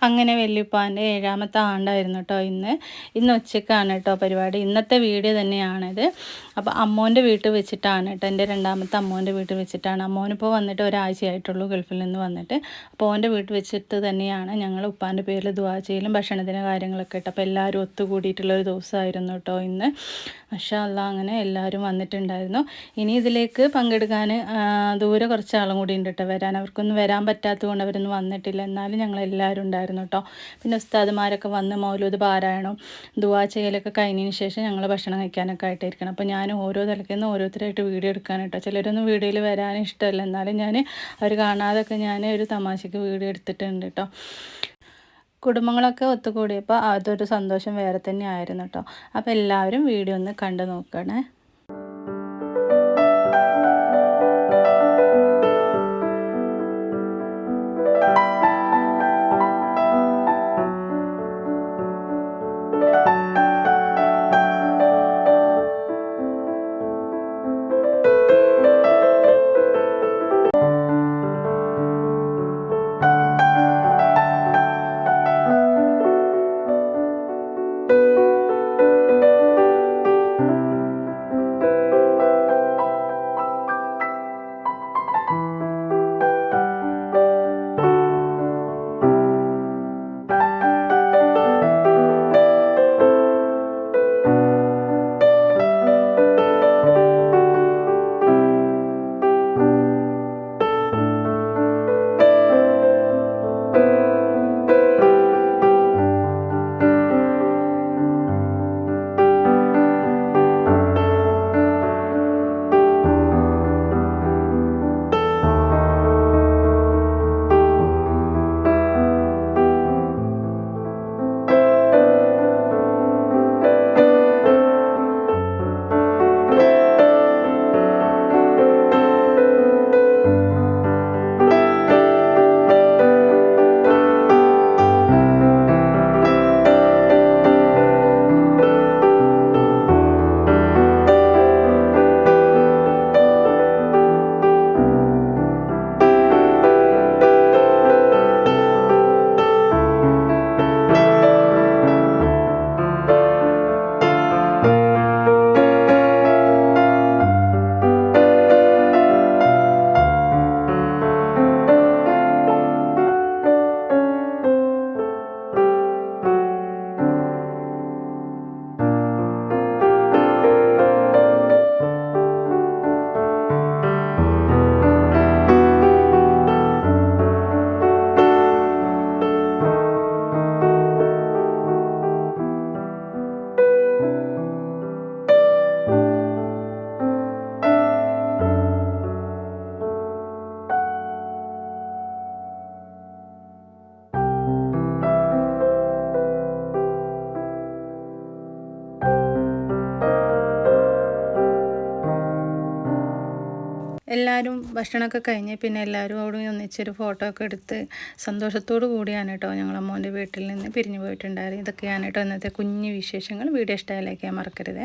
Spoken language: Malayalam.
അങ്ങനെ വല്യുപ്പാൻ്റെ 7ാമത്തെ ആണ്ടായിരുന്നു കേട്ടോ ഇന്ന് ഉച്ചയ്ക്കാണ് കേട്ടോ പരിപാടി. ഇന്നത്തെ വീഡിയോ തന്നെയാണിത്. അപ്പോൾ അമ്മോൻ്റെ വീട്ടിൽ വെച്ചിട്ടാണ് കേട്ടോ, എൻ്റെ 2ാമത്തെ അമ്മോൻ്റെ വീട്ടിൽ വെച്ചിട്ടാണ്. അമ്മോനിപ്പോൾ വന്നിട്ട് ഒരാഴ്ചയായിട്ടുള്ളൂ ഗൾഫിൽ നിന്ന് വന്നിട്ട്. അപ്പോൾ ഓൻ്റെ വീട്ടിൽ വെച്ചിട്ട് തന്നെയാണ് ഞങ്ങൾ ഉപ്പാൻ്റെ പേരിൽ ദുആ ചെയ്യലും ഭക്ഷണത്തിൻ്റെ കാര്യങ്ങളൊക്കെ കേട്ടോ. അപ്പോൾ എല്ലാവരും ഒത്തുകൂടിയിട്ടുള്ളൊരു ദിവസമായിരുന്നു കേട്ടോ ഇന്ന്. മാഷാ അല്ലാഹ്, അങ്ങനെ എല്ലാവരും വന്നിട്ടുണ്ടായിരുന്നു. ഇനി ഇതിലേക്ക് പങ്കെടുക്കാൻ ദൂരെ കുറച്ച് ആളും കൂടി ഉണ്ട് കേട്ടോ വരാൻ. അവർക്കൊന്നും വരാൻ പറ്റാത്തത് കൊണ്ട് അവരൊന്നും വന്നിട്ടില്ല. എന്നാലും ഞങ്ങളെല്ലാവരും ഉണ്ടായിരുന്നു കേട്ടോ. പിന്നെ ഉസ്താദുമാരൊക്കെ വന്ന് മൗലൂദ് പാരായണം ദുആ ചെയ്യലൊക്കെ കഴിഞ്ഞതിന് ശേഷം ഞങ്ങൾ ഭക്ഷണം കഴിക്കാനൊക്കെ ആയിട്ടിരിക്കണം. അപ്പോൾ ഞാൻ ഓരോ തലയ്ക്കുന്ന ഓരോരുത്തരായിട്ട് വീഡിയോ എടുക്കാൻ കേട്ടോ. ചിലരൊന്നും വീഡിയോയിൽ വരാൻ ഇഷ്ടമല്ല, എന്നാലും ഞാൻ അവർ കാണാതൊക്കെ ഞാൻ ഒരു തമാശയ്ക്ക് വീഡിയോ എടുത്തിട്ടുണ്ട് കേട്ടോ. കുടുംബങ്ങളൊക്കെ ഒത്തുകൂടിയപ്പോൾ അതൊരു സന്തോഷം വേറെ തന്നെ ആയിരുന്നു കേട്ടോ. അപ്പോൾ എല്ലാവരും വീഡിയോ ഒന്ന് കണ്ടു നോക്കണേ. എല്ലാവരും ഭക്ഷണമൊക്കെ കഴിഞ്ഞ് പിന്നെ എല്ലാവരും അവിടെ ഒന്നിച്ചൊരു ഫോട്ടോ ഒക്കെ എടുത്ത് സന്തോഷത്തോടു കൂടിയാണ് കേട്ടോ ഞങ്ങൾ അമ്മോൻ്റെ വീട്ടിൽ നിന്ന് പിരിഞ്ഞു പോയിട്ടുണ്ടായിരുന്നു. ഇതൊക്കെയാണ് കേട്ടോ ഇന്നത്തെ കുഞ്ഞു വിശേഷങ്ങൾ. വീഡിയോ ഇഷ്ടമായി ലൈക്ക് ചെയ്യാൻ മറക്കരുത്.